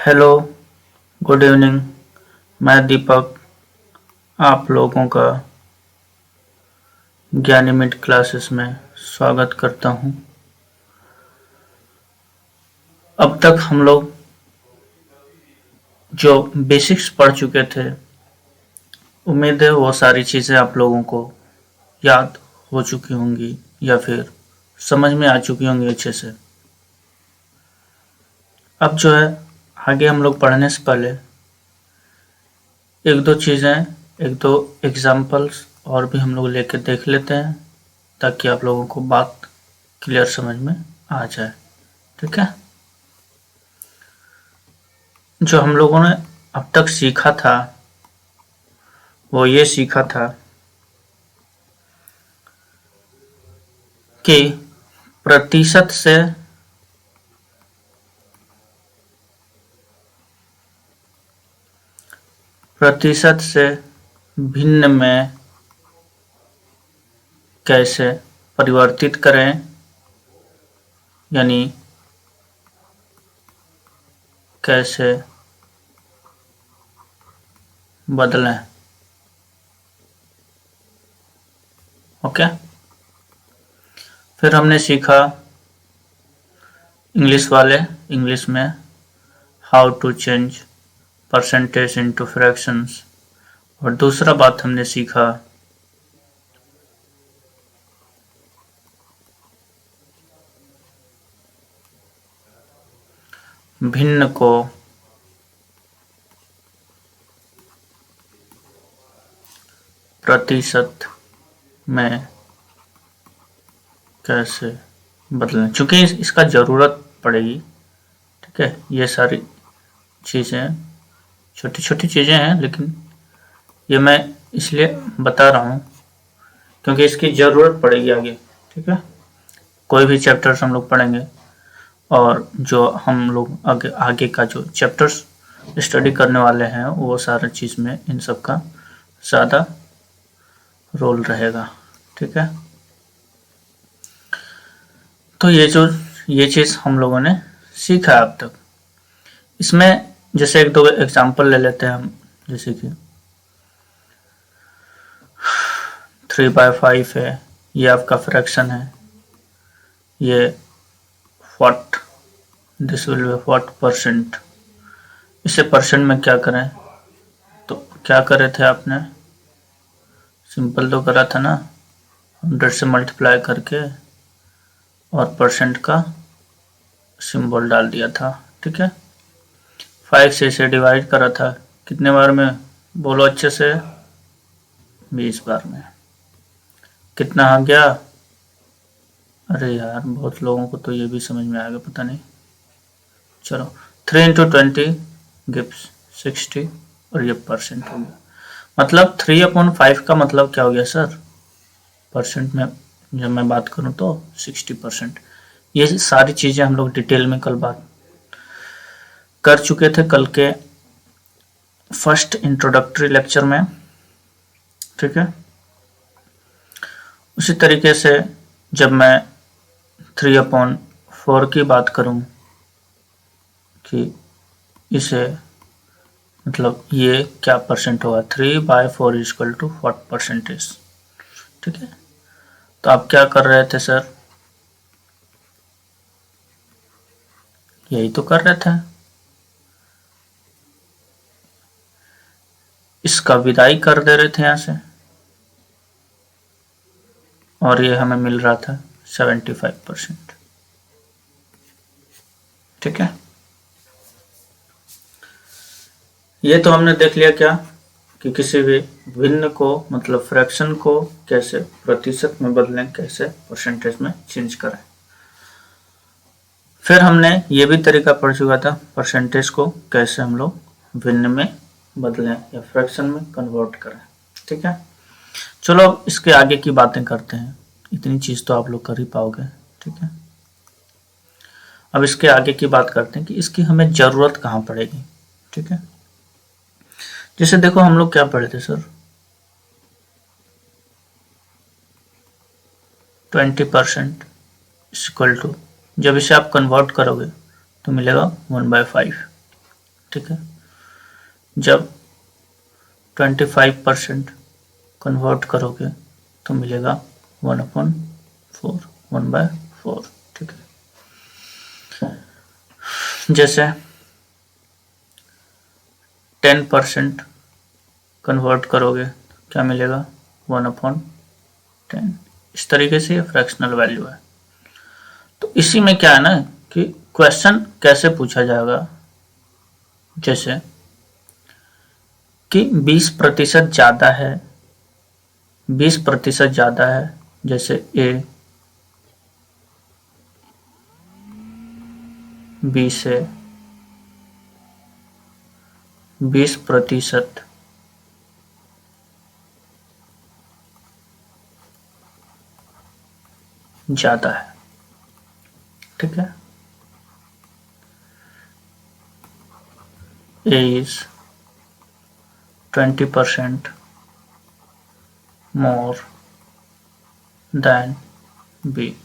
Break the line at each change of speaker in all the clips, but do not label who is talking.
Hello, good evening. मैं दीपक आप लोगों का ज्ञानी मिड क्लासेस में स्वागत करता हूं। अब तक हम लोग जो बेसिक्स पढ़ चुके थे, उम्मीद है वो सारी चीज़ें आप लोगों को याद हो चुकी होंगी या फिर समझ में आ चुकी होंगी अच्छे से। अब जो है आगे हम लोग पढ़ने से पहले एक दो चीज़ें, एक दो एग्जाम्पल्स और भी हम लोग लेके देख लेते हैं ताकि आप लोगों को बात क्लियर समझ में आ जाए। ठीक है, जो हम लोगों ने अब तक सीखा था वो ये सीखा था कि प्रतिशत से भिन्न में कैसे परिवर्तित करें, यानी कैसे बदलें। ओके, फिर हमने सीखा इंग्लिश में how to change percentage into fractions, और दूसरा बात हमने सीखा भिन्न को प्रतिशत में कैसे बदलें, चूंकि इसका ज़रूरत पड़ेगी। ठीक है, ये सारी चीज़ें छोटी छोटी चीज़ें हैं, लेकिन ये मैं इसलिए बता रहा हूँ क्योंकि इसकी ज़रूरत पड़ेगी आगे। ठीक है, कोई भी चैप्टर्स हम लोग पढ़ेंगे और जो हम लोग आगे का जो चैप्टर्स स्टडी करने वाले हैं वो सारा चीज़ में इन सब का ज़्यादा रोल रहेगा। ठीक है, तो ये चीज़ हम लोगों ने सीखा अब तक। इसमें जैसे एक दो एग्जांपल ले लेते हैं हम, जैसे कि 3/5 है, ये आपका फ्रैक्शन है, ये what this will be what percent. इसे परसेंट में क्या करें, तो क्या करे थे आपने, सिंपल तो करा था ना, 100 से मल्टीप्लाई करके और परसेंट का सिंबल डाल दिया था। ठीक है, 5 से इसे डिवाइड करा था, कितने बार में बोलो अच्छे से, 20 बार में। कितना आ गया, अरे यार बहुत लोगों को तो ये भी समझ में आएगा, पता नहीं। चलो 3 इंटू 20 गिव्स 60, और ये परसेंट हो गया। मतलब 3/5 का मतलब क्या हो गया सर, परसेंट में जब मैं बात करूं तो 60%। ये सारी चीज़ें हम लोग डिटेल में कल बात कर चुके थे, कल के फर्स्ट इंट्रोडक्टरी लेक्चर में। ठीक है, उसी तरीके से जब मैं 3/4 की बात करूं कि इसे मतलब ये क्या परसेंट होगा, 3/4 इक्वल टू व्हाट परसेंटेज। ठीक है, तो आप क्या कर रहे थे सर, यही तो कर रहे थे, इसका विदाई कर दे रहे थे यहां से, और ये हमें मिल रहा था 75%। ठीक है, ये तो हमने देख लिया क्या कि किसी भी भिन्न को मतलब फ्रैक्शन को कैसे प्रतिशत में बदलें, कैसे परसेंटेज में चेंज करें। फिर हमने ये भी तरीका पढ़ चुका था, परसेंटेज को कैसे हम लोग भिन्न में बदलें या फ्रैक्शन में कन्वर्ट करें। ठीक है, चलो अब इसके आगे की बातें करते हैं, इतनी चीज तो आप लोग कर ही पाओगे। ठीक है, अब इसके आगे की बात करते हैं कि इसकी हमें जरूरत कहाँ पड़ेगी। ठीक है, जैसे देखो हम लोग क्या पढ़े थे सर, 20% इक्वल टू, जब इसे आप कन्वर्ट करोगे तो मिलेगा 1/5। ठीक है। जब 25% कन्वर्ट करोगे तो मिलेगा 1/4, 1/4, ठीक है। जैसे 10% कन्वर्ट करोगे क्या मिलेगा, 1/10। इस तरीके से ये फ्रैक्शनल वैल्यू है। तो इसी में क्या है ना कि क्वेश्चन कैसे पूछा जाएगा, जैसे कि 20% ज़्यादा है, 20% ज़्यादा है, जैसे ए बी से 20% ज़्यादा है, ठीक है। ए इज 20% मोर देन बी।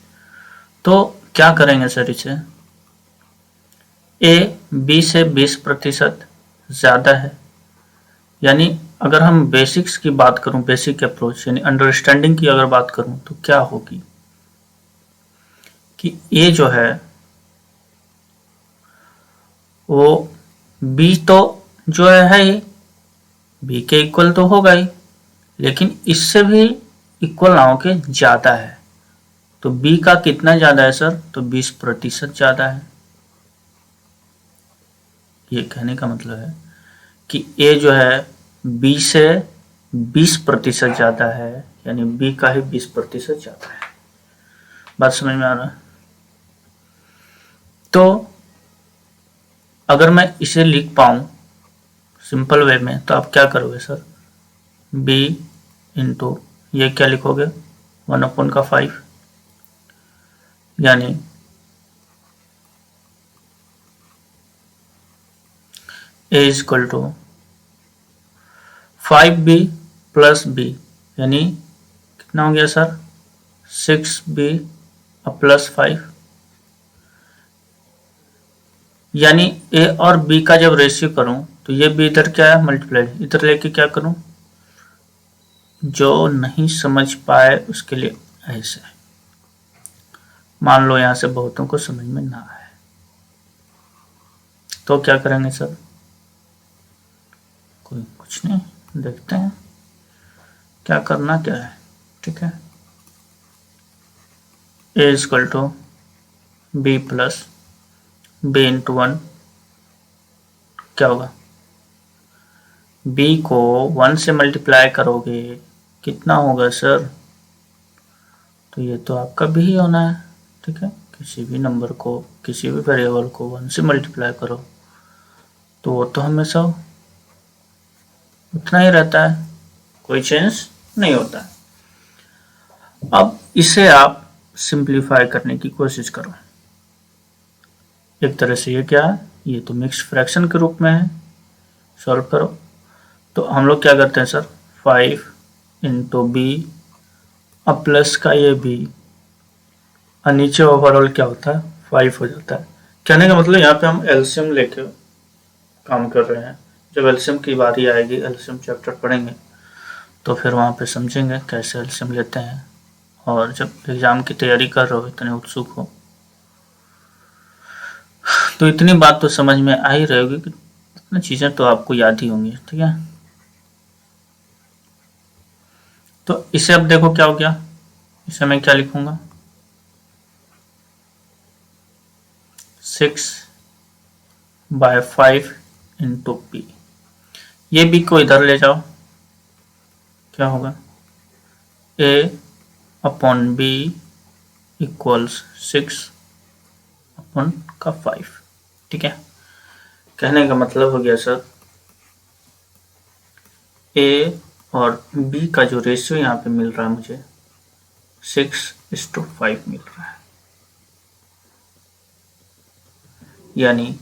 तो क्या करेंगे सर इसे, ए बी से 20% ज़्यादा है, यानी अगर हम बेसिक्स की बात करूं, बेसिक अप्रोच यानी अंडरस्टैंडिंग की अगर बात करूं तो क्या होगी कि ए जो है वो बी तो जो है ही बी के इक्वल तो होगा ही, लेकिन इससे भी इक्वल ना होके ज़्यादा है। तो बी का कितना ज़्यादा है सर, तो 20% ज़्यादा है। ये कहने का मतलब है कि ए जो है बी से 20% ज़्यादा है, यानी बी का ही 20% ज़्यादा है। बात समझ में आ रहा है? तो अगर मैं इसे लिख पाऊँ सिंपल वे में तो आप क्या करोगे सर, बी इंटू ये क्या लिखोगे 1/5, यानी A is equal to 5b plus B, यानी कितना हो गया सर 6b प्लस 5, यानी ए और बी का जब रेशियो करूं तो ये भी इधर क्या है मल्टीप्लाई, इधर लेके क्या करूं, जो नहीं समझ पाए उसके लिए ऐसे, मान लो यहां से बहुतों को समझ में ना आए तो क्या करेंगे सर, कोई कुछ नहीं, देखते हैं क्या करना क्या है, ठीक है। A equal to B plus B into 1 क्या होगा, बी को 1 से मल्टीप्लाई करोगे कितना होगा सर, तो ये तो आपका बी ही होना है, ठीक है। किसी भी नंबर को, किसी भी वेरिएबल को 1 से मल्टीप्लाई करो तो वो तो हमेशा उतना ही रहता है, कोई चेंज नहीं होता है। अब इसे आप सिंप्लीफाई करने की कोशिश करो। एक तरह से ये क्या है, ये तो मिक्स फ्रैक्शन के रूप में है, सॉल्व करो। तो हम लोग क्या करते हैं सर, 5 इंटू बी अब प्लस का ये बी और नीचे ओवरऑल क्या होता है 5 हो जाता है। कहने का मतलब यहाँ पे हम एलसीएम लेके काम कर रहे हैं। जब एलसीएम की बारी आएगी, एलसीएम चैप्टर पढ़ेंगे तो फिर वहाँ पे समझेंगे कैसे एलसीएम लेते हैं। और जब एग्ज़ाम की तैयारी कर रहे हो, इतने उत्सुक हो, तो इतनी बात तो समझ में आ ही रहेगी कि इतनी चीज़ें तो आपको याद ही होंगी, ठीक है। तो इसे अब देखो क्या हो गया, इसे मैं क्या लिखूंगा 6/5 इंटू पी, ये बी को इधर ले जाओ, क्या होगा a अपॉन बी इक्वल्स 6/5, ठीक है। कहने का मतलब हो गया सर a और b का जो रेशियो यहाँ पे मिल रहा है मुझे 6:5 मिल रहा है, यानी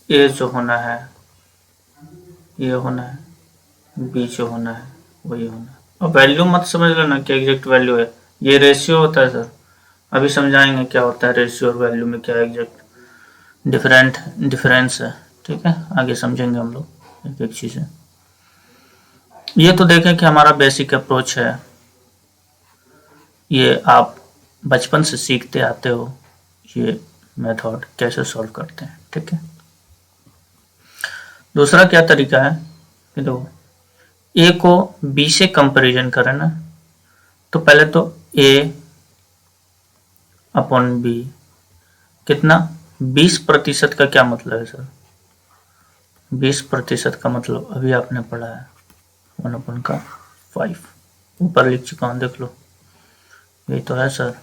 a जो होना है ये होना है, b जो होना है वही होना है। और वैल्यू मत समझ लेना कि एग्जैक्ट वैल्यू है, ये रेशियो होता है सर, अभी समझाएंगे क्या होता है रेशियो और वैल्यू में क्या एग्जैक्ट डिफरेंस है, ठीक है, आगे समझेंगे हम लोग एक एक चीजें। ये तो देखें कि हमारा बेसिक अप्रोच है, ये आप बचपन से सीखते आते हो ये मेथड कैसे सॉल्व करते हैं। ठीक है, दूसरा क्या तरीका है कि देखो ए को बी से कंपैरिजन करें ना, तो पहले तो ए अपॉन बी कितना 20% का क्या मतलब है सर? 20% का मतलब अभी आपने पढ़ा है 1/5, ऊपर लिख चुका हूं देख लो, यही तो है सर।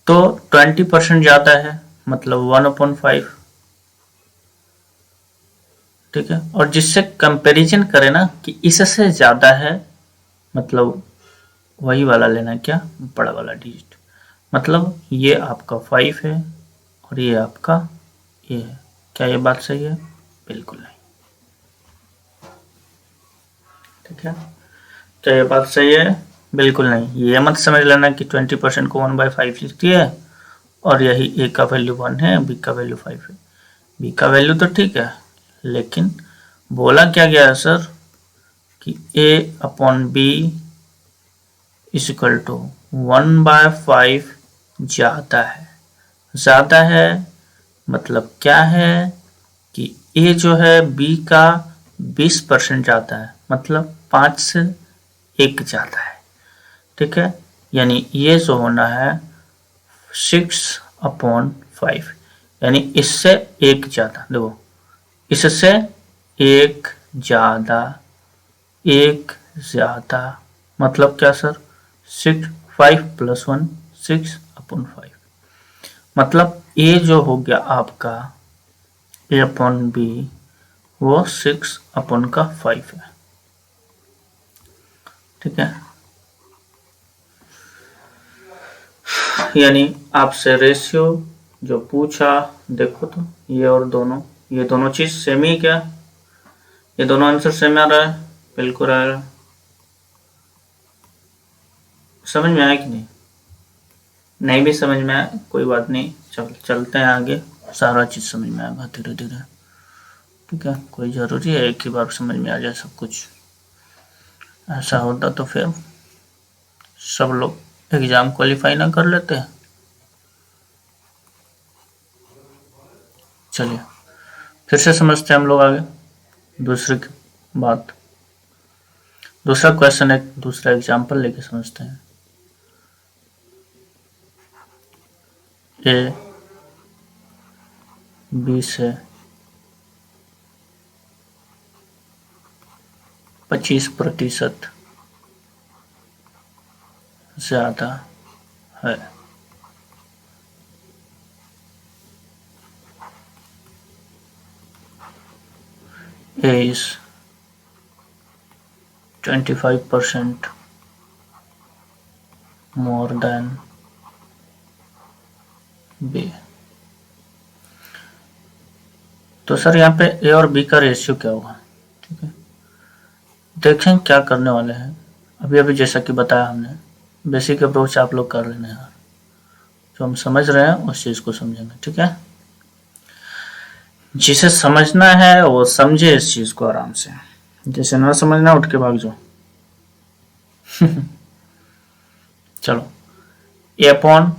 तो 20% ज्यादा है मतलब 1/5, ठीक है। और जिससे कंपैरिजन करें ना कि इससे ज्यादा है मतलब वही वाला लेना, क्या बड़ा वाला डिजिट, मतलब ये आपका 5 है और ये आपका ये है। क्या ये बात सही है? बिल्कुल नहीं। ठीक है, क्या ये बात सही है? बिल्कुल नहीं। ये मत समझ लेना कि 20% को 1/5 लिखती है और यही ए का वैल्यू 1 है, बी का वैल्यू 5 है। बी का वैल्यू तो ठीक है, लेकिन बोला क्या गया है सर कि a upon B is equal to 1/5 ज्यादा है मतलब क्या है कि a जो है b का 20% ज्यादा है, मतलब 5 से 1 ज्यादा है। ठीक है, यानी ये जो होना है 6/5, यानी इससे एक ज्यादा। देखो इससे एक ज्यादा मतलब क्या सर? 5 + 1 6/5, मतलब ए जो हो गया आपका a/b वो 6/5 है। ठीक है, यानी आपसे रेशियो जो पूछा, देखो तो ये और दोनों, ये दोनों चीज सेम ही, क्या ये दोनों आंसर सेम आ रहा है? बिल्कुल आ रहा है। समझ में आया कि नहीं? नहीं भी समझ में आया कोई बात नहीं, चलते हैं आगे, सारा चीज समझ में आएगा धीरे धीरे। ठीक है, कोई जरूरी है एक ही बार समझ में आ जाए सब कुछ? ऐसा होता तो फिर सब लोग एग्जाम क्वालिफाई ना कर लेते। चलिए फिर से समझते हैं हम लोग आगे दूसरी बात। दूसरा क्वेश्चन, एक दूसरा एग्जाम्पल लेके समझते हैं। ए बी से 25% ज्यादा है। A is 25% more than B। तो सर यहाँ पे A और B का रेशियो क्या होगा? ठीक है, देखें क्या करने वाले हैं। अभी अभी जैसा कि बताया हमने, बेसिक अप्रोच आप लोग कर लेना है, जो हम समझ रहे हैं उस चीज को समझेंगे। ठीक है, जिसे समझना है वो समझे इस चीज को आराम से, जिसे ना समझना उठ के भाग जाओ। चलो, A/B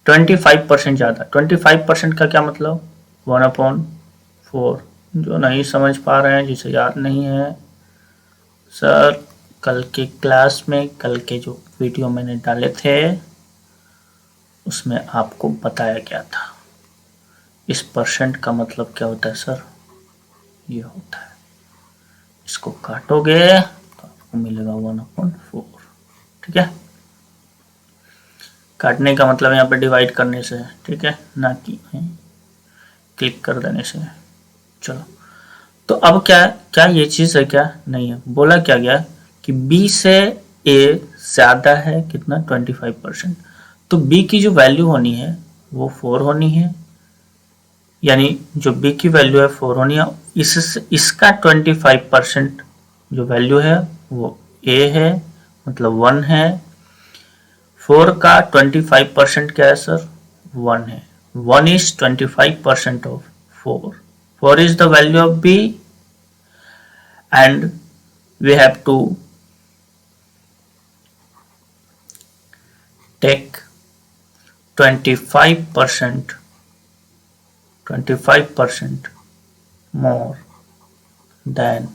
25% ज्यादा। 25% का क्या मतलब? 1/4। जो नहीं समझ पा रहे हैं, जिसे याद नहीं है, सर कल के क्लास में, कल के जो वीडियो मैंने डाले थे उसमें आपको बताया गया था इस परसेंट का मतलब क्या होता है सर। ये होता है, इसको काटोगे तो आपको मिलेगा 1/4। ठीक है, काटने का मतलब यहाँ पे डिवाइड करने से है, ठीक है, ना कि क्लिक कर देने से। चलो, तो अब क्या ये चीज है? क्या नहीं है। बोला क्या गया कि B से A ज्यादा है कितना? 25%। तो B की जो वैल्यू होनी है वो 4 होनी है, यानी जो B की वैल्यू है 4 होनी है। इसका 25% जो वैल्यू है वो A है, मतलब 1 है। 4 का 25% क्या है सर? 1 है। 1 is 25% of 4. 4 is the value of B and we have to take 25% more than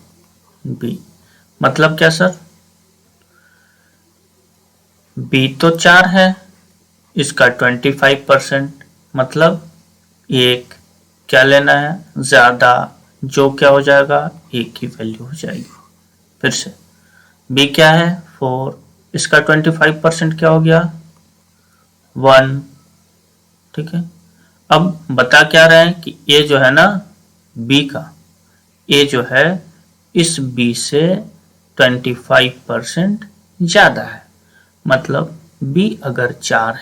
B। मतलब क्या सर, B तो 4 है, इसका 25% मतलब एक क्या लेना है ज्यादा, जो क्या हो जाएगा, एक की वैल्यू हो जाएगी। फिर से B क्या है 4, इसका 25% क्या हो गया 1। ठीक है, अब बता क्या रहे हैं कि ये जो है ना B का, ये जो है इस B से 25% ज्यादा है। मतलब B अगर 4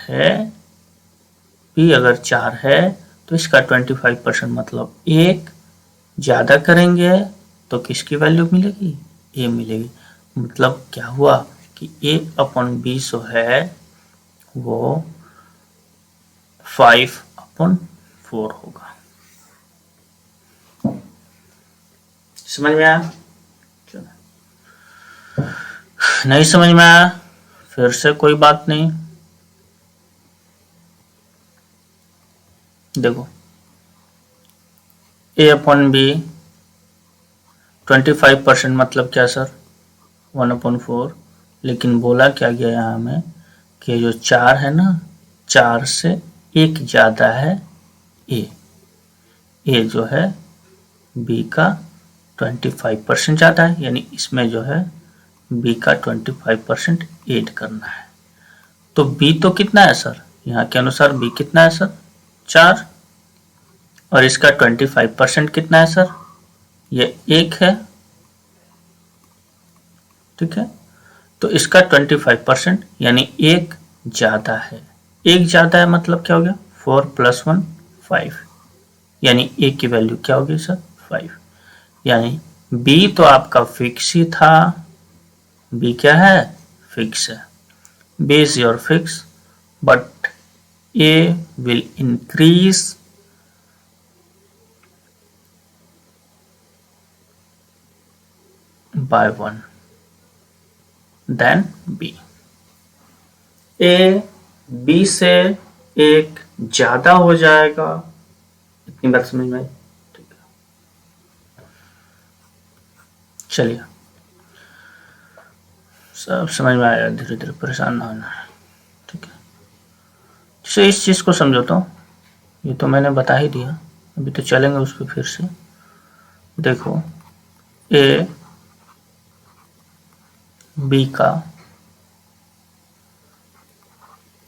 है तो इसका 25% मतलब एक ज्यादा करेंगे तो किसकी वैल्यू मिलेगी, ए मिलेगी। मतलब क्या हुआ कि A/B जो है वो 5/4 होगा। समझ में आया? नहीं समझ में आया फिर से कोई बात नहीं। देखो A/B 25% मतलब क्या सर 1/4, लेकिन बोला क्या गया यहाँ हमें कि जो 4 है ना, 4 से एक ज्यादा है ए जो है B का 25% ज्यादा है, यानी इसमें जो है B का 25% ऐड करना है। तो B तो कितना है सर, यहाँ के अनुसार B कितना है सर 4, और इसका 25% कितना है सर, ये 1 है। ठीक है, तो इसका 25% यानी एक ज्यादा है। एक ज्यादा है मतलब क्या हो गया 4 + 1 5, यानी ए की वैल्यू क्या होगी सर 5। यानी B तो आपका फिक्स ही था, B क्या है फिक्स है, B is your fix, but A will increase by 1 than B। A B से एक ज्यादा हो जाएगा। इतनी बात समझ में आई? ठीक है, चलिए सब समझ में आया, धीरे धीरे परेशान ना होना। ठीक है, जैसे इस चीज को समझाता हूँ, ये तो मैंने बता ही दिया, अभी तो चलेंगे उस पर फिर से। देखो A B का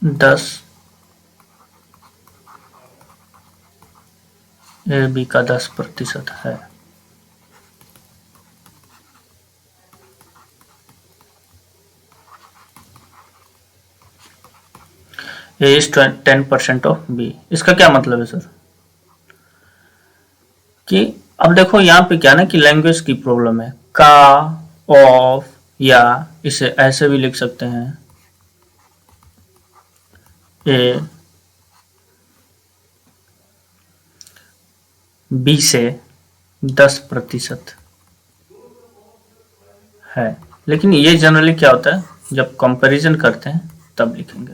10% है, A is 10% ऑफ B। इसका क्या मतलब है सर कि अब देखो यहाँ पे क्या ना कि लैंग्वेज की प्रॉब्लम है, का ऑफ, या इसे ऐसे भी लिख सकते हैं A B से 10% है। लेकिन ये जनरली क्या होता है जब कंपैरिजन करते हैं तब लिखेंगे।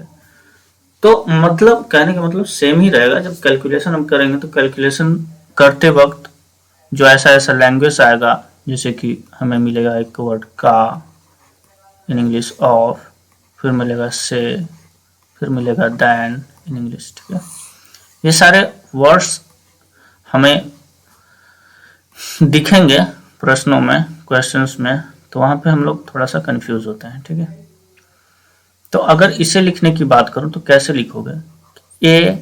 तो मतलब कहने का मतलब सेम ही रहेगा, जब कैलकुलेशन हम करेंगे तो कैलकुलेशन करते वक्त जो ऐसा लैंग्वेज आएगा, जैसे कि हमें मिलेगा एक वर्ड का इन इंग्लिश ऑफ, फिर मिलेगा से, फिर मिलेगा दैन इन इंग्लिश। ठीक है, ये सारे वर्ड्स हमें दिखेंगे प्रश्नों में, क्वेश्चंस में, तो वहां पे हम लोग थोड़ा सा कंफ्यूज होते हैं। ठीक है, तो अगर इसे लिखने की बात करूं तो कैसे लिखोगे, A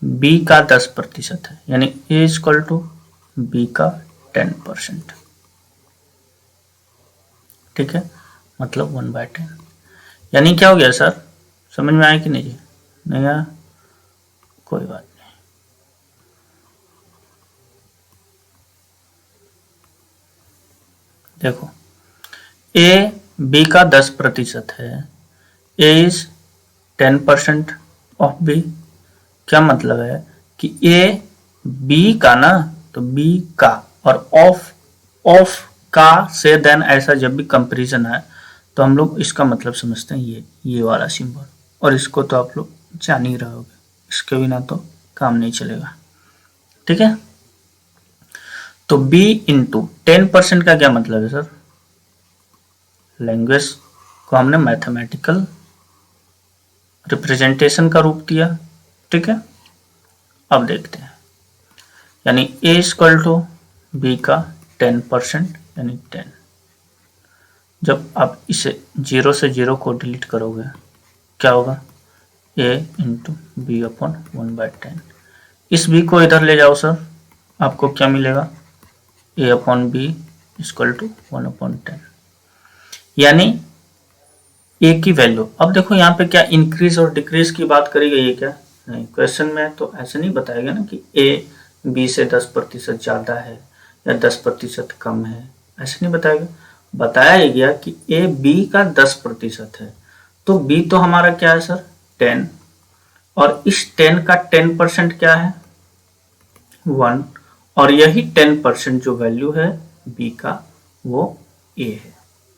B का 10% है, यानी A = B का 10%। ठीक है, मतलब 1/10, यानी क्या हो गया सर, समझ में आया कि नहीं जी? नहीं आया, कोई बात नहीं। देखो A B का 10% है, A is 10% ऑफ B, क्या मतलब है कि ए बी का ना, तो बी का और ऑफ का से देन ऐसा जब भी कंपैरिजन है तो हम लोग इसका मतलब समझते हैं ये वाला सिंबल, और इसको तो आप लोग जान ही रहे होगे, इसके बिना तो काम नहीं चलेगा। ठीक है, तो b इंटू 10% का क्या मतलब है सर? लैंग्वेज को हमने मैथमेटिकल रिप्रेजेंटेशन का रूप दिया। ठीक है, अब देखते हैं, यानी a इक्वल टू बी का 10% यानी 10। जब आप इसे 0 से 0 को डिलीट करोगे क्या होगा? a into B upon 1/10। इस b को इधर ले जाओ सर, आपको क्या मिलेगा? a upon B equal to 1/10। यानी a की वैल्यू, अब देखो यहाँ पे क्या इंक्रीज और डिक्रीज की बात करी गई है क्या? नहीं, क्वेश्चन में तो ऐसे नहीं बताया गया ना कि a b से 10% ज़्यादा है या 10% कम है, ऐसे नहीं बताया गया। बताया गया कि a b का 10% है, तो b तो हमारा क्या है सर? 10, और इस 10 का 10% क्या है? 1, और यही 10% जो वैल्यू है b का वो a है।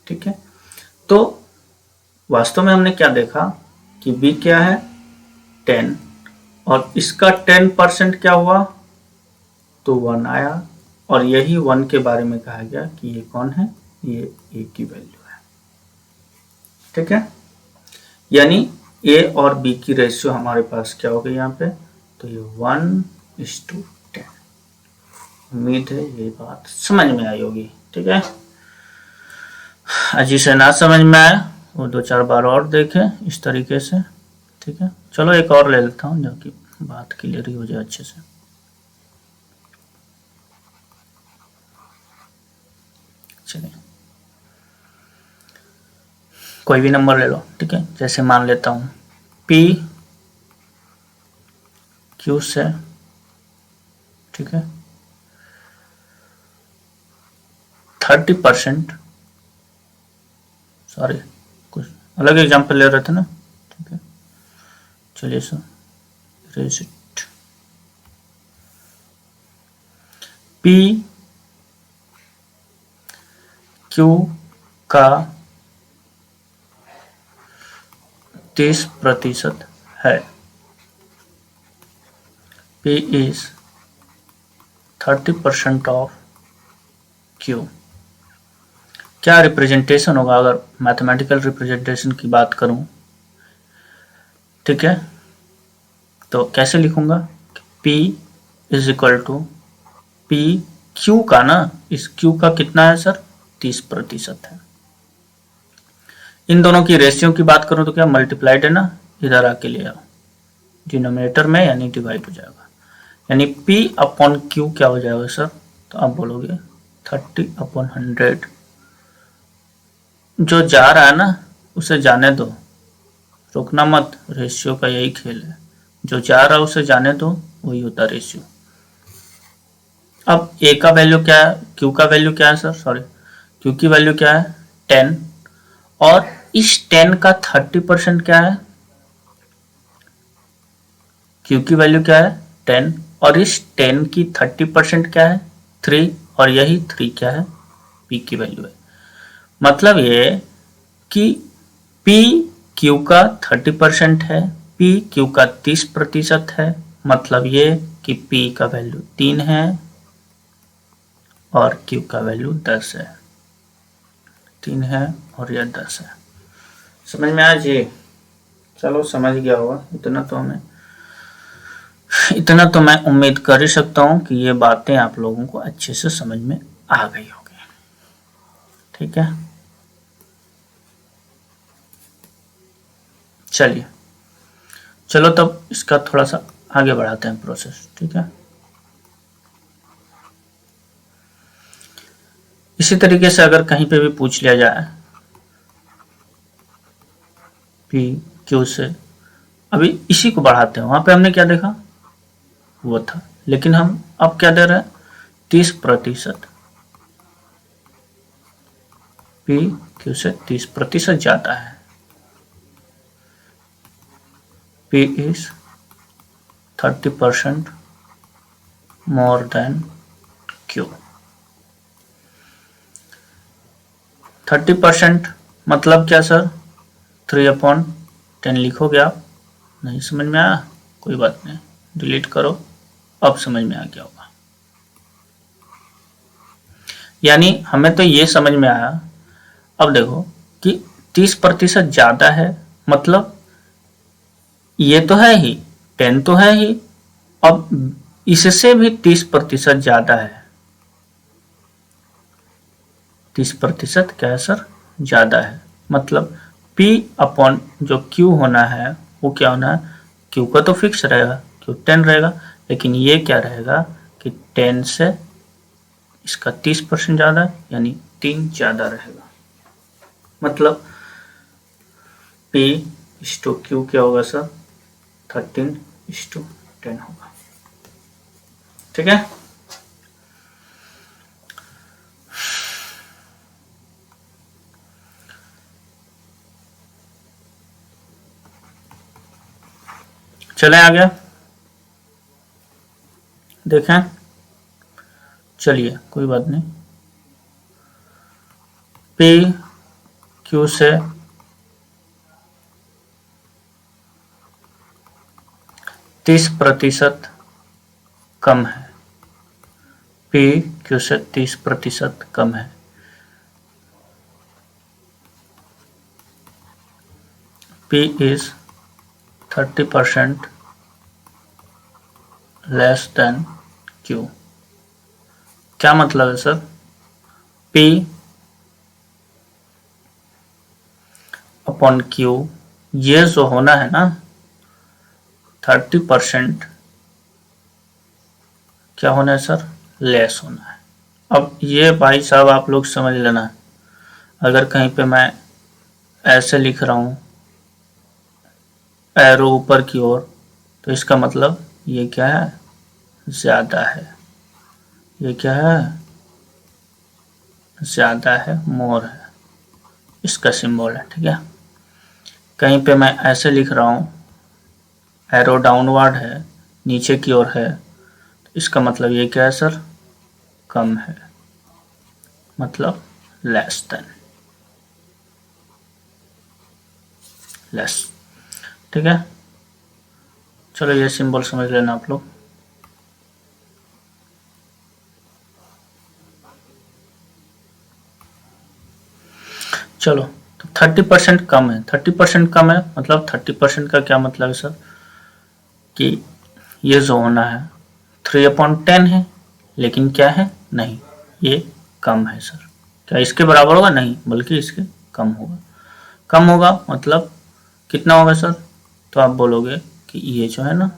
ठीक है, तो वास्तव में हमने क्या देखा कि b क्या है? 10, और इसका 10% क्या हुआ? तो 1 आया, और यही 1 के बारे में कहा गया कि ये कौन है? ये a की वैल्यू है। ठीक है, यानी a और b की रेशियो हमारे पास क्या हो गई यहाँ पे? तो ये 1:10। उम्मीद है ये बात समझ में आई होगी। ठीक है, जिसे ना समझ में आया वो 2-4 बार और देखें इस तरीके से। ठीक है, चलो एक और ले लेता हूँ ताकि बात क्लियर ही हो जाए अच्छे से। चलिए, कोई भी नंबर ले लो। ठीक है, जैसे मान लेता हूँ पी क्यू से, ठीक है, 30%, सॉरी कुछ अलग एग्जाम्पल ले रहे थे ना। ठीक है, चलिए sir, erase it. P Q का 30% है। P is 30% of Q। क्या रिप्रेजेंटेशन होगा अगर मैथमेटिकल रिप्रेजेंटेशन की बात करूं? ठीक है, तो कैसे लिखूंगा? P is equal to P Q का ना, इस Q का कितना है सर? 30% है। इन दोनों की रेशियो की बात करूं तो क्या मल्टीप्लाइड है ना, इधर आके ले आओ डिनोमिनेटर में, यानी डिवाइड हो जाएगा, यानी P अपॉन Q क्या हो जाएगा सर? तो आप बोलोगे 30/100। जो जा रहा है ना उसे जाने दो, रोकना मत, रेशियो का यही खेल है, जो जा रहा है उसे जाने दो, वही होता है रेशियो। अब A का वैल्यू क्या है, Q का वैल्यू क्या है सर? सॉरी, Q की वैल्यू क्या है? 10, और इस 10 का 30% क्या है? Q की वैल्यू क्या है? 10, और इस 10 की 30% क्या है? 3, और यही 3 क्या है? P की वैल्यू है। मतलब ये कि P Q का 30% है, P Q का 30% है, मतलब ये कि P का वैल्यू 3 है और Q का वैल्यू 10 है। 3 है और यह 10 है। समझ में आया जी? चलो समझ गया होगा, इतना तो मैं उम्मीद कर ही सकता हूँ कि ये बातें आप लोगों को अच्छे से समझ में आ गई होगी। ठीक है, चलिए, चलो तब इसका थोड़ा सा आगे बढ़ाते हैं प्रोसेस। ठीक है, इसी तरीके से अगर कहीं पे भी पूछ लिया जाए पी क्यू से, अभी इसी को बढ़ाते हैं, वहां पे हमने क्या देखा वो था, लेकिन हम अब क्या दे रहे हैं? 30%। पी क्यू से 30% ज्यादा है, P is 30% more than Q. 30% मतलब क्या सर? 3/10 लिखोगे आप? नहीं समझ में आया? कोई बात नहीं, डिलीट करो, अब समझ में आ गया होगा। यानी हमें तो ये समझ में आया। अब देखो कि 30% ज्यादा है, मतलब ये तो है ही, 10 तो है ही, अब इससे भी 30% ज्यादा है। 30% क्या है सर? ज्यादा है, मतलब P अपॉन जो Q होना है वो क्या होना है? Q का तो फिक्स रहेगा, Q 10 रहेगा, लेकिन ये क्या रहेगा कि 10 से इसका 30% ज्यादा है, यानी 3 ज्यादा रहेगा। मतलब P/Q क्या होगा सर? 13/10 होगा। ठीक है, चले आ गया, देखें, चलिए कोई बात नहीं। P/Q से 30% कम है, P/Q से 30% कम है। P is 30% less than Q। क्या मतलब है सर? P अपॉन Q, ये जो होना है ना 30% क्या होना है सर? लेस होना है। अब ये भाई साहब आप लोग समझ लेना, अगर कहीं पे मैं ऐसे लिख रहा हूं एरो ऊपर की ओर, तो इसका मतलब ये क्या है? ज्यादा है। ये क्या है? ज्यादा है, मोर है, इसका सिंबल है। ठीक है, कहीं पे मैं ऐसे लिख रहा हूं एरो डाउनवर्ड है, नीचे की ओर है, तो इसका मतलब ये क्या है सर? कम है, मतलब लेस देन, लेस। ठीक है, चलो ये सिंबल समझ लेना आप लोग। चलो, तो 30% कम है, 30% कम है मतलब 30% का क्या मतलब है सर? कि ये जो होना है 3/10 है, लेकिन क्या है? नहीं, ये कम है सर। क्या इसके बराबर होगा? नहीं, बल्कि इसके कम होगा। कम होगा मतलब कितना होगा सर? तो आप बोलोगे कि ये जो है ना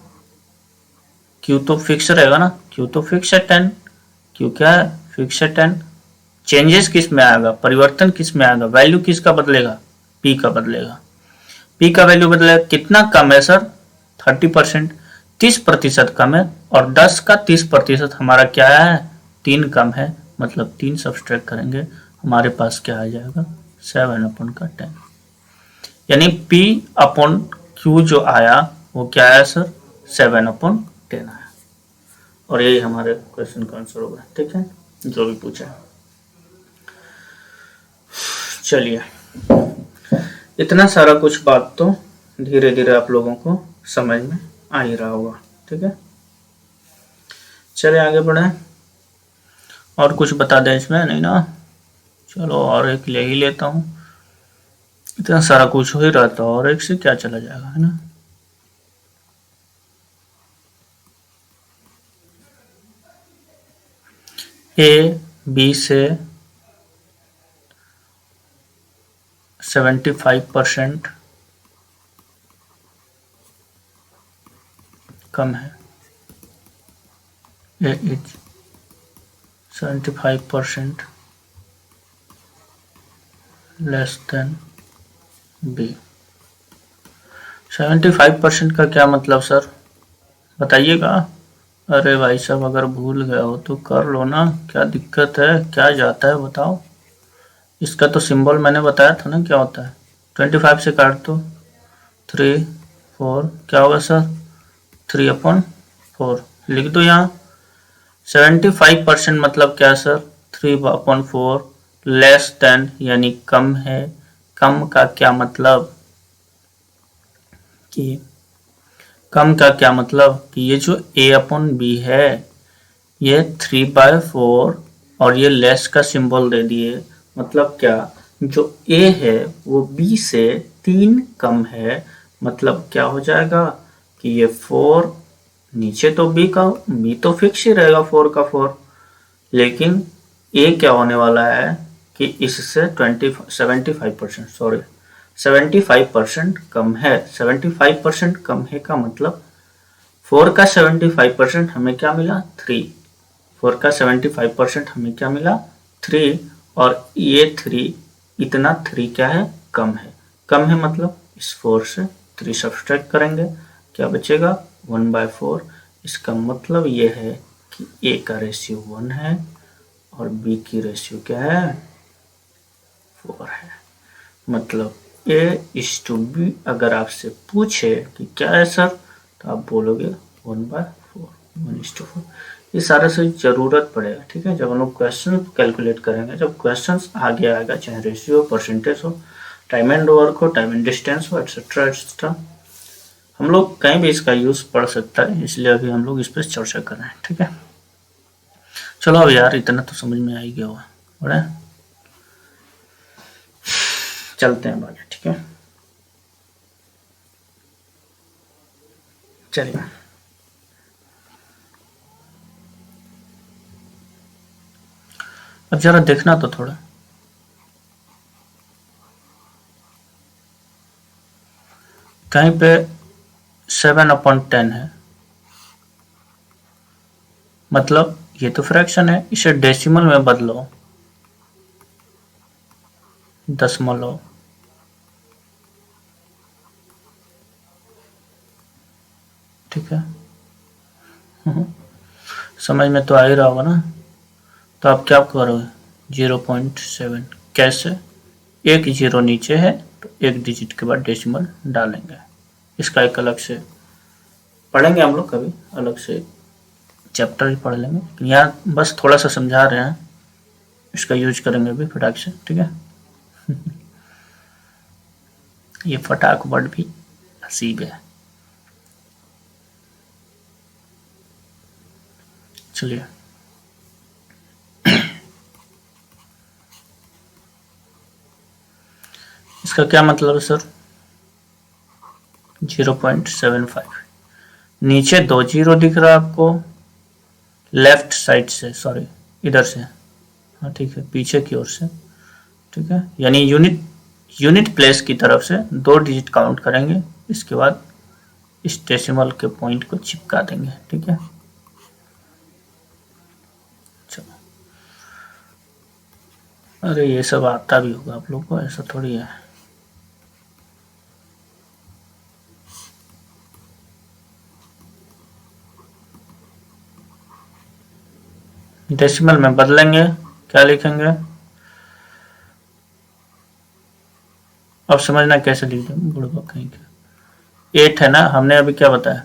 Q तो फिक्स रहेगा ना, Q तो फिक्स है 10, Q क्या है? फिक्स है 10। चेंजेस किस में आएगा? परिवर्तन किस में आएगा? वैल्यू किसका बदलेगा? P का बदलेगा। P का वैल्यू बदलेगा, कितना कम है सर? 30%, 30% कम है, और 10 का 30% हमारा क्या है? 3 कम है, मतलब 3 सब्सट्रैक्ट करेंगे, हमारे पास क्या आ जाएगा? 7/10। यानी P/Q जो आया वो क्या आया सर? 7/10 आया। और यही हमारे क्वेश्चन का आंसर होगा। ठीक है, जो भी पूछा है। चलिए, इतना सारा कुछ बात तो धीरे धीरे आप लोगों को समझ में आ ही रहा होगा। ठीक है, चलिए आगे बढ़े। और कुछ बता दें इसमें? नहीं ना, चलो और एक ले ही लेता हूँ, इतना सारा कुछ हो ही रहता, और एक से क्या चला जाएगा, है ना। A B से 75% कम है। A is 75% less than B। 75% का क्या मतलब सर? बताइएगा। अरे भाई साहब, अगर भूल गया हो तो कर लो ना, क्या दिक्कत है? क्या जाता है बताओ। इसका तो सिंबल मैंने बताया था ना क्या होता है। 25 से काट दो, 3 4 क्या होगा सर? 3/10 4 लिख दो यहाँ। 75% मतलब क्या सर? 3/4 लेस देन यानी कम है। कम का क्या मतलब कि कम का क्या मतलब कि ये जो A/B है ये 3/4 और ये लेस का सिंबल दे दिए। मतलब क्या? जो A है वो B से 3 कम है। मतलब क्या हो जाएगा कि ये 4 नीचे तो B तो फिक्स ही रहेगा 4 का 4, लेकिन A क्या होने वाला है कि इससे 75% सॉरी 75% कम है। 75% कम है का मतलब 4 का 75% हमें क्या मिला? 3। 4 का 75% हमें क्या मिला? 3। और ये 3 इतना 3 क्या है? कम है। कम है मतलब इस 4 से 3 सब्सट्रैक्ट करेंगे, क्या बचेगा? 1/4। इसका मतलब ये है कि A का रेशियो 1 है और B की रेशियो क्या है? 4 है। मतलब A/B अगर आपसे पूछे कि क्या है सर, तो आप बोलोगे 1/4, 1:4। ये सारा से जरूरत पड़ेगा, ठीक है, जब हम लोग क्वेश्चन कैलकुलेट करेंगे। जब क्वेश्चन आगे आएगा, चाहे रेशियो हो, परसेंटेज हो, टाइम एंड वर्क हो, टाइम एंड डिस्टेंस हो, एक्सेट्रा एक्सेट्रा, हम लोग कहीं भी इसका यूज पढ़ सकता है, इसलिए अभी हम लोग इस पर चर्चा कर रहे हैं, ठीक है। चलो अब यार इतना तो समझ में आ ही गया होगा, बड़ा चलते हैं आगे, ठीक है। चलिए अब जरा देखना तो थोड़ा, कहीं पे 7/10 है, मतलब ये तो फ्रैक्शन है, इसे डेसिमल में बदलो, दशमलव, ठीक है। समझ में तो आ ही रहा होगा ना। तो आप क्या करोगे? 0.7 कैसे? एक जीरो नीचे है तो एक डिजिट के बाद डेसिमल डालेंगे। इसका एक अलग से पढ़ेंगे हम लोग, कभी अलग से चैप्टर ही पढ़ लेंगे, लेकिन यहाँ बस थोड़ा सा समझा रहे हैं, इसका यूज करेंगे अभी फटाक से, ठीक है। ये फटाक वर्ड भी हसीब है। चलिए इसका क्या मतलब है सर? 0.75 नीचे 2 जीरो दिख रहा है आपको, लेफ्ट साइड से, सॉरी इधर से, हाँ ठीक है, पीछे की ओर से, ठीक है, यानी यूनिट प्लेस की तरफ से 2 डिजिट काउंट करेंगे, इसके बाद इस डेसिमल के पॉइंट को चिपका देंगे, ठीक है। चलो, अरे ये सब आता भी होगा आप लोग को, ऐसा थोड़ी है। डेसिमल में बदलेंगे, क्या लिखेंगे? अब समझना कैसे लिख दें, बुढ़वा कहीं के। 8 है ना, हमने अभी क्या बताया,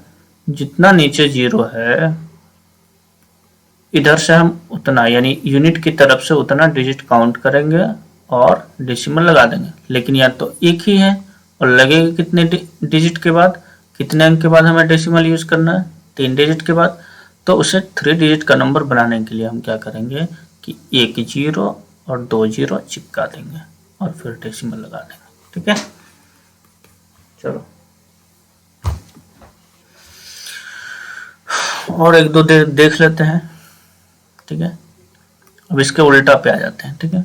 जितना नीचे जीरो है इधर से हम उतना, यानी यूनिट की तरफ से उतना डिजिट काउंट करेंगे और डेसिमल लगा देंगे। लेकिन या तो एक ही है और लगेगा कितने डिजिट के बाद, कितने अंक के बाद हमें डेसिमल यूज करना है? 3 डिजिट के बाद। तो उसे 3 डिजिट का नंबर बनाने के लिए हम क्या करेंगे कि एक जीरो और 2 जीरो चिपका देंगे और फिर डेसिमल लगा देंगे, ठीक है। चलो और एक दो देख लेते हैं, ठीक है। अब इसके उल्टा पे आ जाते हैं, ठीक है।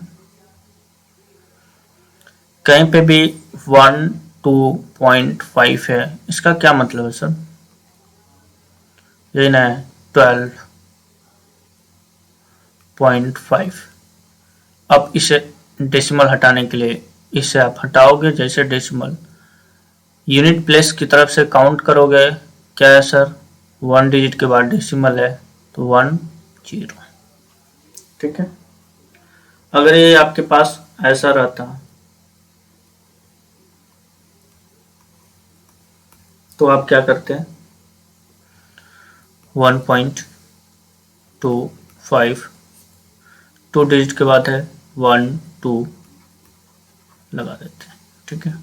कहीं पे भी 1 2.5 है, इसका क्या मतलब है सर? यही ना है 12.5। अब इसे डेसिमल हटाने के लिए इसे आप हटाओगे, जैसे डेसिमल यूनिट प्लेस की तरफ से काउंट करोगे, क्या है सर? 1 डिजिट के बाद डेसिमल है तो 1 0, ठीक है। अगर ये आपके पास ऐसा रहता तो आप क्या करते हैं? 1.25, 2 डिजिट के बाद है 1 2 लगा देते हैं। ठीक है,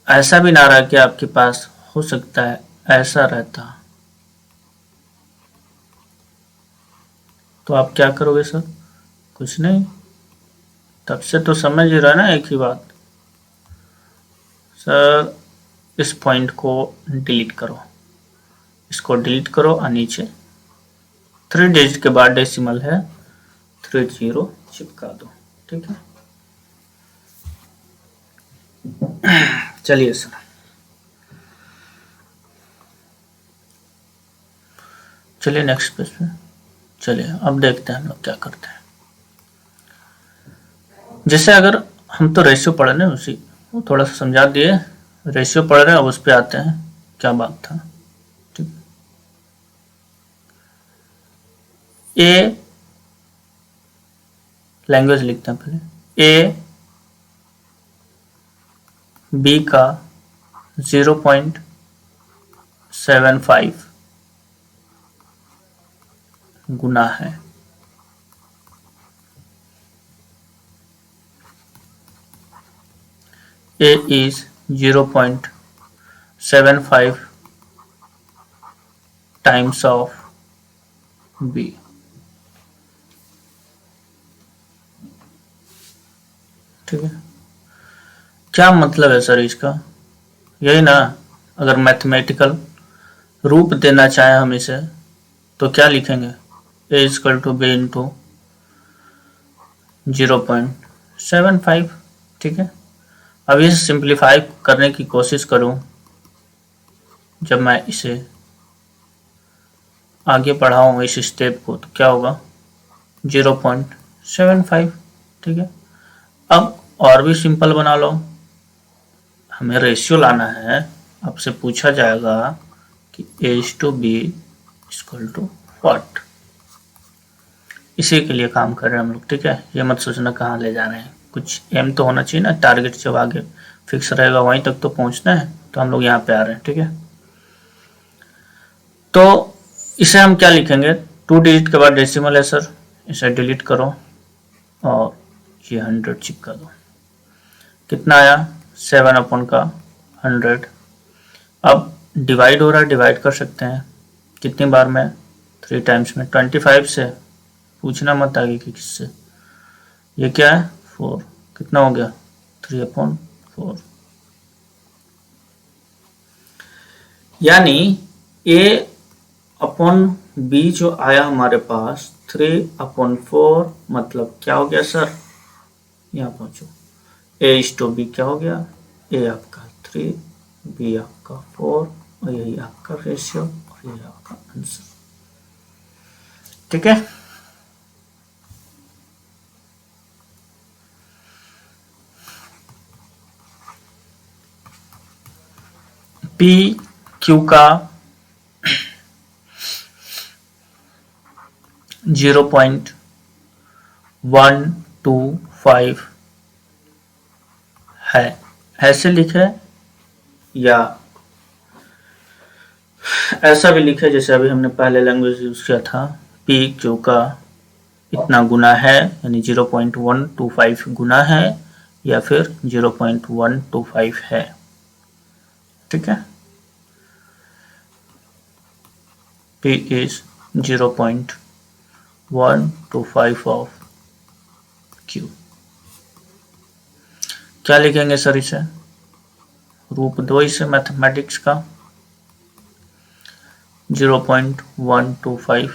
ऐसा भी ना रहा कि आपके पास हो सकता है ऐसा रहता, तो आप क्या करोगे सर? कुछ नहीं, तब से तो समझ ही रहा ना एक ही बात सर, इस पॉइंट को डिलीट करो, इसको डिलीट करो और नीचे 3 डिजिट के बाद डेसिमल है 30 चिपका दो। ठीक है, चलिए सर, चलिए नेक्स्ट पेज पे चलिए, अब देखते हैं हम लोग क्या करते हैं। जैसे अगर हम तो रेशियो पढ़ रहे हैं, उसी वो थोड़ा सा समझा दिए, रेशियो पढ़ रहे हैं, अब उस पर आते हैं क्या बात था। ठीक, ए लैंग्वेज लिखते हैं पहले, ए बी का 0.75 गुना है। A is 0.75 times of B। ठीक है, क्या मतलब है सर इसका? यही ना, अगर मैथमेटिकल रूप देना चाहे हम इसे तो क्या लिखेंगे? A equal to B into 0.75। ठीक है, अब इसे सिंप्लीफाई करने की कोशिश करूं, जब मैं इसे आगे बढ़ाऊं इस स्टेप को, तो क्या होगा? 0.75। ठीक है, अब और भी सिंपल बना लो, हमें रेशियो लाना है, आपसे पूछा जाएगा कि A/B इक्वल टू व्हाट, इसी के लिए काम कर रहे हैं हम लोग। ठीक है, ये मत सोचना कहाँ ले जा रहे हैं, कुछ एम तो होना चाहिए ना, टारगेट जब आगे फिक्स रहेगा वहीं तक तो पहुंचना है, तो हम लोग यहाँ पे आ रहे हैं। ठीक है, तो इसे हम क्या लिखेंगे? 2 डिजिट के बाद डेसिमल है सर, इसे डिलीट करो और ये 100 चिपका दो। कितना आया? 7/100। अब डिवाइड हो रहा है, डिवाइड कर सकते हैं कितनी बार में? 3 टाइम्स में। 25 से पूछना मत आगे कि किससे, ये क्या है? 4। कितना हो गया? 3/4। यानी A/B जो आया हमारे पास 3/4, मतलब क्या हो गया सर? यहाँ पहुंचो, A/B क्या हो गया? A आपका 3, B आपका 4, और यही आपका रेशियो और यही आपका आंसर। ठीक है, PQ का 0.125 है, ऐसे लिखे या ऐसा भी लिखे जैसे अभी हमने पहले लैंग्वेज यूज किया था। PQ का इतना गुना है, यानी 0.125 गुना है, या फिर 0.125 है। ठीक है, P is 0.125 of Q। क्या लिखेंगे सर इसे? रूप दो इसे मैथमेटिक्स का, 0.125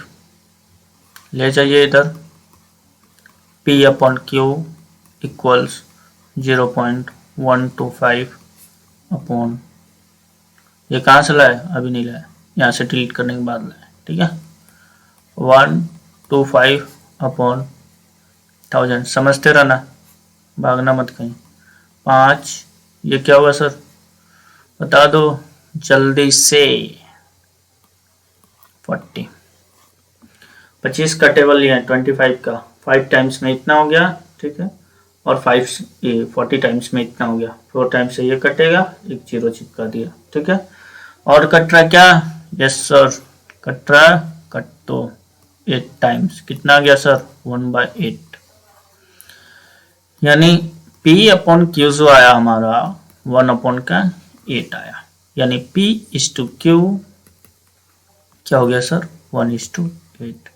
ले जाइए इधर, P/Q इक्वल्स 0.125 अपॉन, ये कहाँ से लाए? अभी नहीं लाए, यहाँ से डिलीट करने के बाद लाए। ठीक है, 125 अपॉन 1000, समझते रहना, भागना मत कहीं। 5, ये क्या हुआ सर? बता दो जल्दी से। 40, 25 का टेबल लिया है 25 का, 5 टाइम्स में इतना हो गया। ठीक है, और 40 टाइम्स में इतना हो गया, 4 टाइम्स से ये कटेगा, एक 0 चिपका दिया। ठीक है, और कट रहा क्या? यस सर, कट रहा है, कट तो 8 टाइम्स कितना आ गया सर 1/8, यानी P अपॉन Q जो आया हमारा 1/8 आया, यानी P/Q क्या हो गया सर 1/8।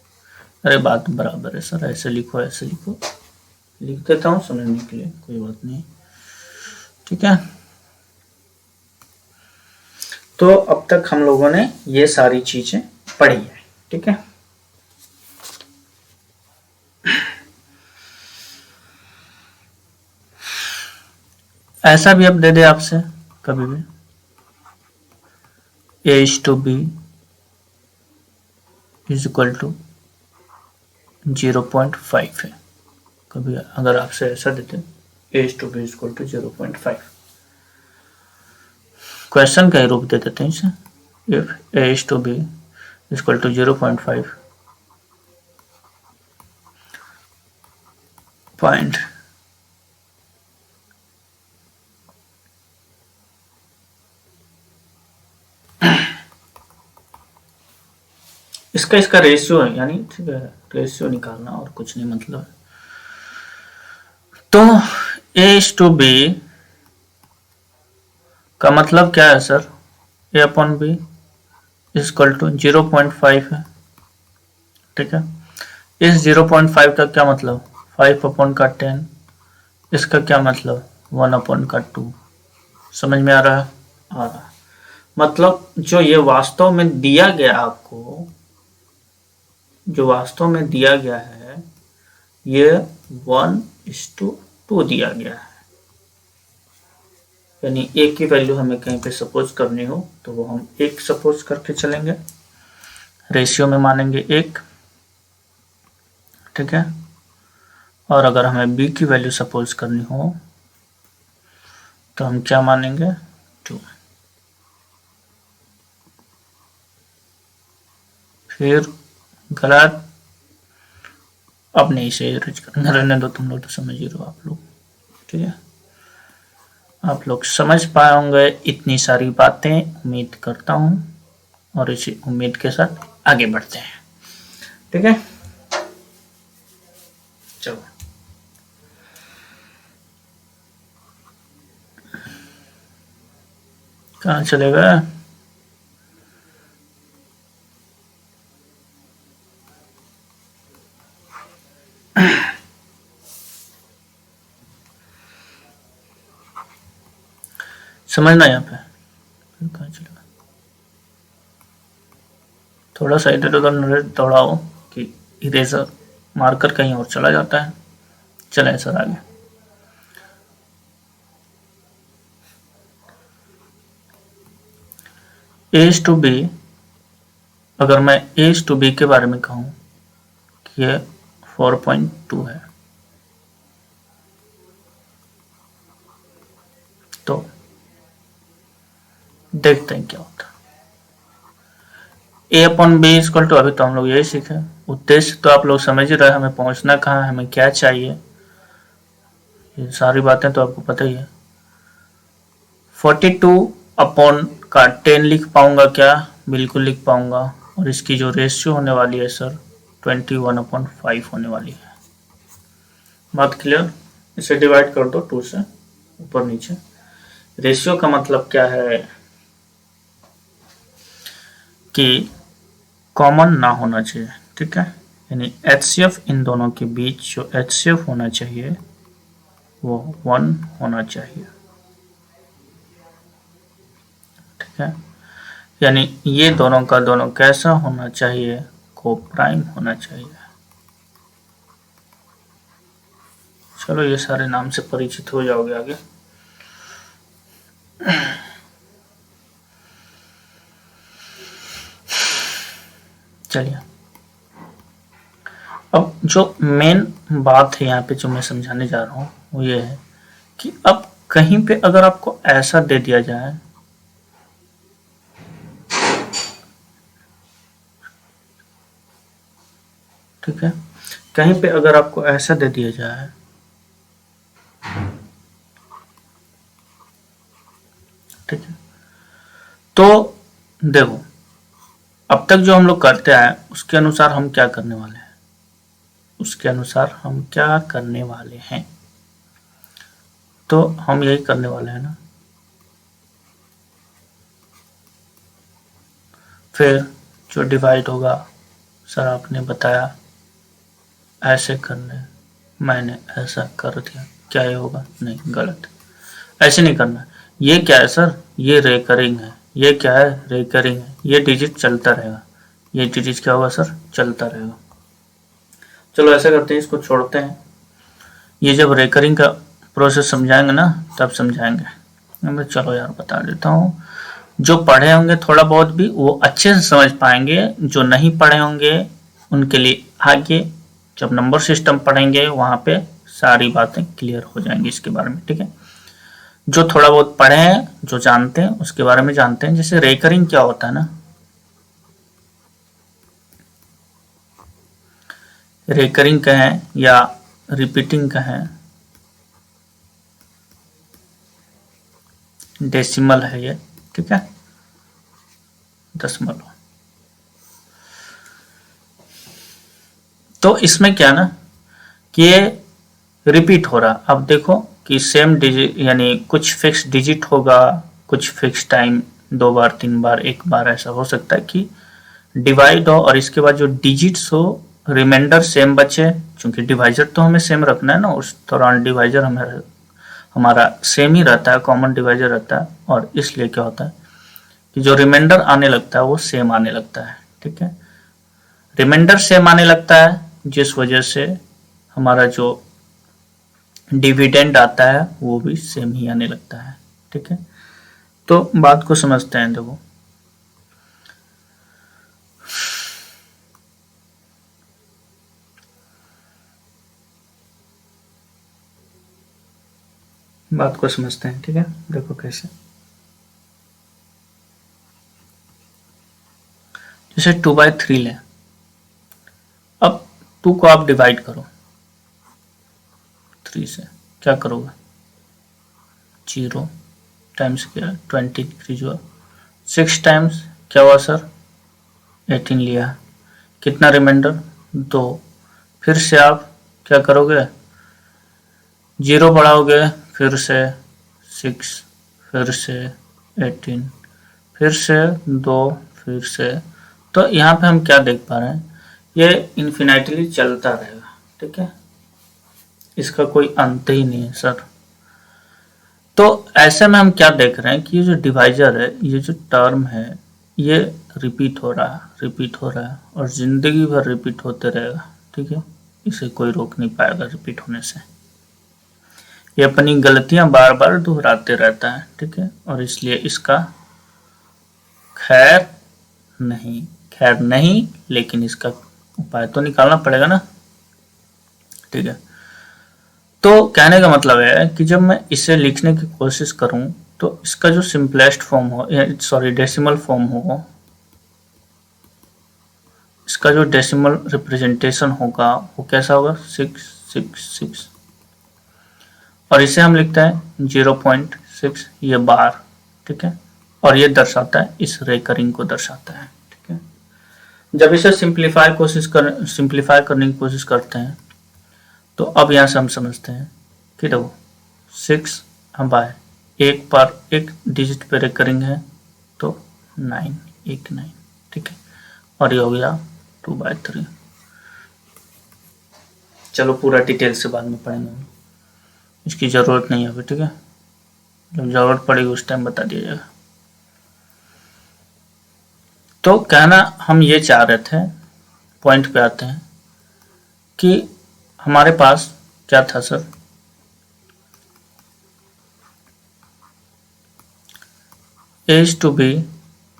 अरे बात बराबर है सर, ऐसे लिखो ऐसे लिखो, लिख देता हूँ समझने के लिए, कोई बात नहीं, ठीक है। तो अब तक हम लोगों ने ये सारी चीजें पढ़ी है, ठीक है। ऐसा भी अब दे दे आपसे कभी भी A/B इज इक्वल टू 0.5 है, कभी अगर आपसे ऐसा देते A/B is equal to 0.5, question का ही रूप दे देते हैं इसे, if A/B is equal to 0.5 point इसका रेशियो है, यानी ठीक है रेशियो निकालना और कुछ नहीं मतलब। तो A/B का मतलब क्या है सर, A/B इक्वल टू 0.5 है, ठीक है। इस 0.5 का क्या मतलब 5/10, इसका क्या मतलब 1/2, समझ में आ रहा है, आ रहा है। मतलब जो ये वास्तव में दिया गया आपको, जो वास्तव में दिया गया है ये 1:2 दिया गया है, यानी एक की वैल्यू हमें कहीं पे सपोज करनी हो तो वो हम 1 सपोज करके चलेंगे, रेशियो में मानेंगे 1, ठीक है। और अगर हमें b की वैल्यू सपोज करनी हो तो हम क्या मानेंगे 2, फिर गलत, अब नहीं से रहने दो, तुम लोग तो समझ ही रहो आप लोग, ठीक है। आप लोग समझ पाए होंगे इतनी सारी बातें, उम्मीद करता हूँ, और इसी उम्मीद के साथ आगे बढ़ते हैं, ठीक है। चलो कहाँ चलेगा, समझना यहाँ पे, कहाँ चलेगा, थोड़ा सा इधर उधर नजर दौड़ाओ कि इरेजर मार्कर कहीं और चला जाता है। चलें सर आगे, A/B, अगर मैं A/B के बारे में कहूँ कि ये 4.2 है, तो देखते हैं क्या होता है। A/B इक्वल टू, अभी तो हम लोग यही सीखे, उद्देश्य तो आप लोग समझ ही रहे, हमें पहुंचना कहाँ है, हमें क्या चाहिए, ये सारी बातें तो आपको पता ही है। 42/10 लिख पाऊंगा क्या, बिल्कुल लिख पाऊंगा, और इसकी जो रेशियो होने वाली है सर 21/5 होने वाली है। बात क्लियर, इसे डिवाइड कर दो 2 से ऊपर नीचे। रेशियो का मतलब क्या है कि कॉमन ना होना चाहिए, ठीक है, यानी HCF इन दोनों के बीच जो HCF होना चाहिए वो 1 होना चाहिए, ठीक है, यानी ये दोनों का दोनों कैसा होना चाहिए, को प्राइम होना चाहिए। चलो ये सारे नाम से परिचित हो जाओगे आगे। चलिए अब जो मेन बात है यहाँ पे जो मैं समझाने जा रहा हूँ वो ये है कि अब कहीं पे अगर आपको ऐसा दे दिया जाए, ठीक है, कहीं पे अगर आपको ऐसा दे दिया जाए ठीक है, तो देखो अब तक जो हम लोग करते आए उसके अनुसार हम क्या करने वाले हैं, तो हम यही करने वाले हैं ना। फिर जो डिवाइड होगा, सर आपने बताया ऐसे करने, मैंने ऐसा कर दिया, क्या ये होगा? नहीं, गलत। ऐसे नहीं करना। ये क्या है सर? ये रेकरिंग है। ये क्या है? रेकरिंग है। ये डिजिट चलता रहेगा। ये डिजिट क्या होगा सर? चलता रहेगा। चलो ऐसा करते हैं, इसको छोड़ते हैं। ये जब रेकरिंग का प्रोसेस समझाएंगे ना तब समझाएंगे। मैं चलो यार बता देता हूँ। जो पढ़े होंगे थोड़ा बहुत भी वो अच्छे से समझ पाएंगे, जो नहीं पढ़े होंगे उनके लिए आगे जब नंबर सिस्टम पढ़ेंगे वहां पे सारी बातें क्लियर हो जाएंगी इसके बारे में, ठीक है। जो थोड़ा बहुत पढ़े हैं, जो जानते हैं उसके बारे में जानते हैं। जैसे रेकरिंग क्या होता है ना, रेकरिंग कहें या रिपीटिंग कहें, डेसिमल है ये, ठीक है, दशमलव। तो इसमें क्या ना कि ये रिपीट हो रहा। अब देखो कि सेम डिजिट यानी कुछ फिक्स डिजिट होगा, कुछ फिक्स टाइम 2 बार 3 बार 1 बार ऐसा हो सकता है कि डिवाइड हो और इसके बाद जो डिजिट्स हो रिमाइंडर सेम बचे, क्योंकि डिवाइजर तो हमें सेम रखना है ना, उस दौरान डिवाइजर हमारा सेम ही रहता है, कॉमन डिवाइजर रहता है। और इसलिए क्या होता है कि जो रिमाइंडर आने लगता है वो सेम आने लगता है, ठीक है। रिमाइंडर सेम आने लगता है जिस वजह से हमारा जो डिविडेंड आता है वो भी सेम ही आने लगता है, ठीक है। तो बात को समझते हैं। देखो बात को समझते हैं, ठीक है। देखो कैसे, जैसे 2/3 लें। अब 2 को आप डिवाइड करो 3 से, क्या करोगे? 0 टाइम्स क्या? 20 जो 6 टाइम्स क्या हुआ सर? 18 लिया। कितना रिमाइंडर? 2। फिर से आप क्या करोगे? 0 बढ़ाओगे, फिर से 6, फिर से 18, फिर से 2, फिर से। तो यहाँ पे हम क्या देख पा रहे हैं, ये इन्फिनाइटली चलता रहेगा, ठीक है, इसका कोई अंत ही नहीं है सर। तो ऐसे में हम क्या देख रहे हैं कि ये जो डिवाइजर है, ये जो टर्म है, ये रिपीट हो रहा है और जिंदगी भर रिपीट होते रहेगा, ठीक है। इसे कोई रोक नहीं पाएगा रिपीट होने से। ये अपनी गलतियां बार बार दोहराते रहता है, ठीक है। और इसलिए इसका खैर नहीं, लेकिन इसका उपाय तो निकालना पड़ेगा ना, ठीक है। तो कहने का मतलब है कि जब मैं इसे लिखने की कोशिश करूं तो इसका जो सिंपलेस्ट फॉर्म हो, सॉरी डेसिमल फॉर्म हो, इसका जो डेसिमल रिप्रेजेंटेशन होगा वो कैसा होगा? 666। और इसे हम लिखते हैं 0.6, ये बार, ठीक है। और ये दर्शाता है, इस रेकरिंग को दर्शाता है, ठीक है। जब इसे सिंप्लीफाई करने की कोशिश करते हैं तो अब यहाँ से हम समझते हैं कि देखो 6 हम बाय एक पर एक डिजिट पे रेकरिंग है तो 9, 9, ठीक है। और ये हो गया 2/3। चलो पूरा डिटेल से बाद में पढ़ेंगे, इसकी ज़रूरत नहीं है अभी, ठीक है। जब ज़रूरत पड़ेगी उस टाइम बता दिया जाएगा। तो कहना हम ये चाह रहे थे, पॉइंट पे आते हैं कि हमारे पास क्या था सर? एज टू बी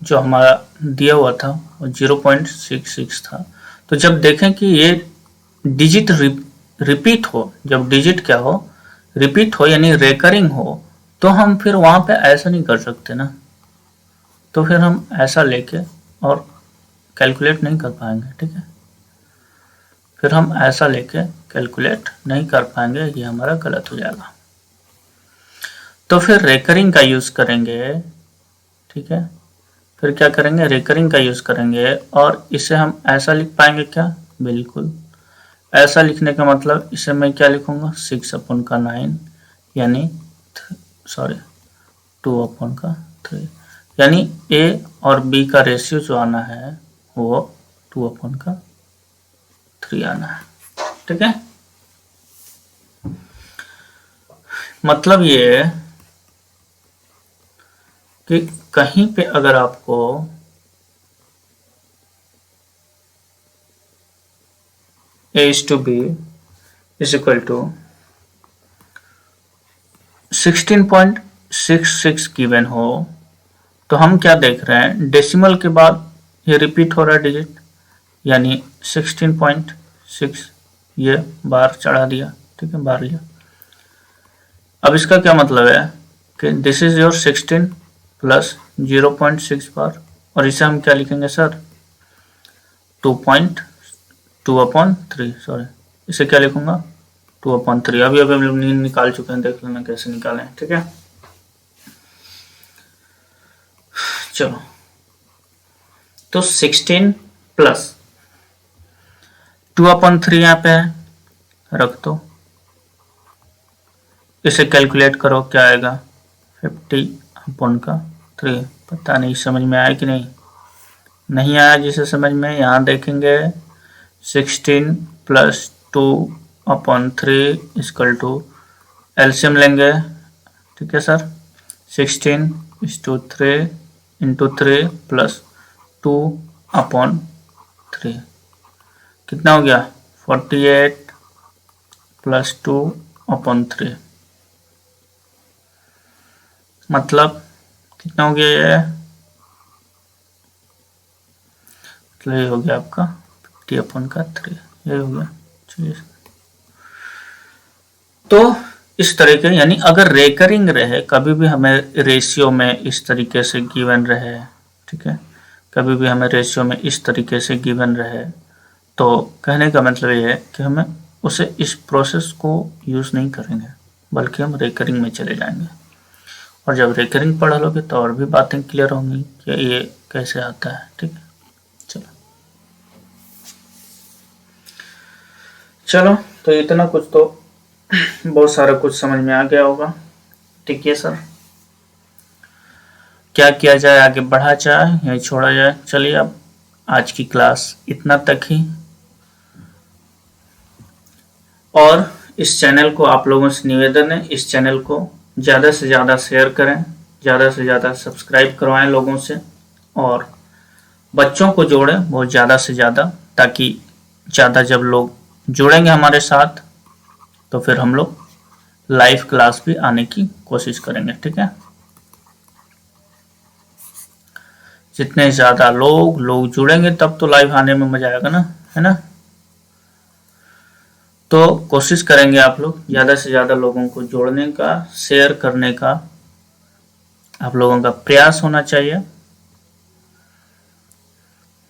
जो हमारा दिया हुआ था वो 0.66 था। तो जब देखें कि ये डिजिट रिपीट हो, जब डिजिट क्या हो? रिपीट हो यानी रेकरिंग हो, तो हम फिर वहां पे ऐसा नहीं कर सकते ना। तो फिर हम ऐसा लेके और कैलकुलेट नहीं कर पाएंगे, ठीक है। फिर हम ऐसा लेके कैलकुलेट नहीं कर पाएंगे, ये हमारा गलत हो जाएगा। तो फिर रेकरिंग का यूज करेंगे, ठीक है। फिर क्या करेंगे, रेकरिंग का यूज करेंगे और इसे हम ऐसा लिख पाएंगे क्या, बिल्कुल ऐसा लिखने का मतलब इसे मैं क्या लिखूंगा, 6/9 यानी सॉरी 2/3 यानी ए और बी का रेशियो जो आना है वो 2/3 आना है। ठीक है, मतलब ये है कि कहीं पे अगर आपको A/B is equal to 16.66 given हो तो हम क्या देख रहे हैं, डेसिमल के बाद ये रिपीट हो रहा है डिजिट, यानी 16.6 ये बार चढ़ा दिया, ठीक है, बार लिया। अब इसका क्या मतलब है कि दिस इज योर 16 प्लस 0.6 बार, और इसे हम क्या लिखेंगे सर, 2.2/3 सॉरी, इसे क्या लिखूंगा 2/3। अभी हम लोग निकाल चुके हैं, देख लेना कैसे निकालें। ठीक है, चलो तो 16 प्लस 2/3 यहाँ पे है, रख दो, इसे कैलकुलेट करो क्या आएगा, 50/3। पता नहीं समझ में आया कि नहीं आया, जिसे समझ में यहाँ देखेंगे 16 प्लस 2/3 इक्वल टू एलसीएम लेंगे, ठीक है सर, 16 इंटू 3 प्लस 2/3 कितना हो गया, 48 प्लस 2/3 मतलब कितना हो गया ये, मतलब ये हो गया आपका 50/3, ये हो गया। चलिए, तो इस तरह के, यानी अगर रेकरिंग रहे, कभी भी हमें रेशियो में इस तरीके से गिवन रहे, ठीक है, कभी भी हमें रेशियो में इस तरीके से गिवन रहे, तो कहने का मतलब ये है कि हमें उसे इस प्रोसेस को यूज़ नहीं करेंगे, बल्कि हम रेकरिंग में चले जाएंगे। और जब रेकरिंग पढ़ लोगे तो और भी बातें क्लियर होंगी कि ये कैसे आता है। ठीक है, चलो तो इतना कुछ तो बहुत सारा कुछ समझ में आ गया होगा। ठीक है सर, क्या किया जाए, आगे बढ़ा जाए या छोड़ा जाए। चलिए अब आज की क्लास इतना तक ही, और इस चैनल को आप लोगों से निवेदन है, इस चैनल को ज़्यादा से ज़्यादा शेयर करें, ज़्यादा से ज़्यादा सब्सक्राइब करवाएं लोगों से, और बच्चों को जोड़ें बहुत ज़्यादा से ज़्यादा, ताकि ज़्यादा जब लोग जुड़ेंगे हमारे साथ तो फिर हम लोग लाइव क्लास भी आने की कोशिश करेंगे। ठीक है, जितने ज़्यादा लोग जुड़ेंगे तब तो लाइव आने में मज़ा आएगा ना, है ना। तो कोशिश करेंगे आप लोग ज़्यादा से ज़्यादा लोगों को जोड़ने का, शेयर करने का आप लोगों का प्रयास होना चाहिए।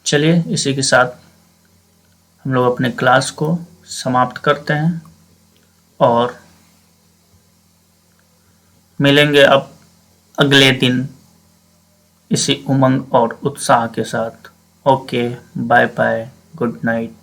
चलिए इसी के साथ हम लोग अपने क्लास को समाप्त करते हैं और मिलेंगे अब अगले दिन इसी उमंग और उत्साह के साथ। Okay, bye bye, good night.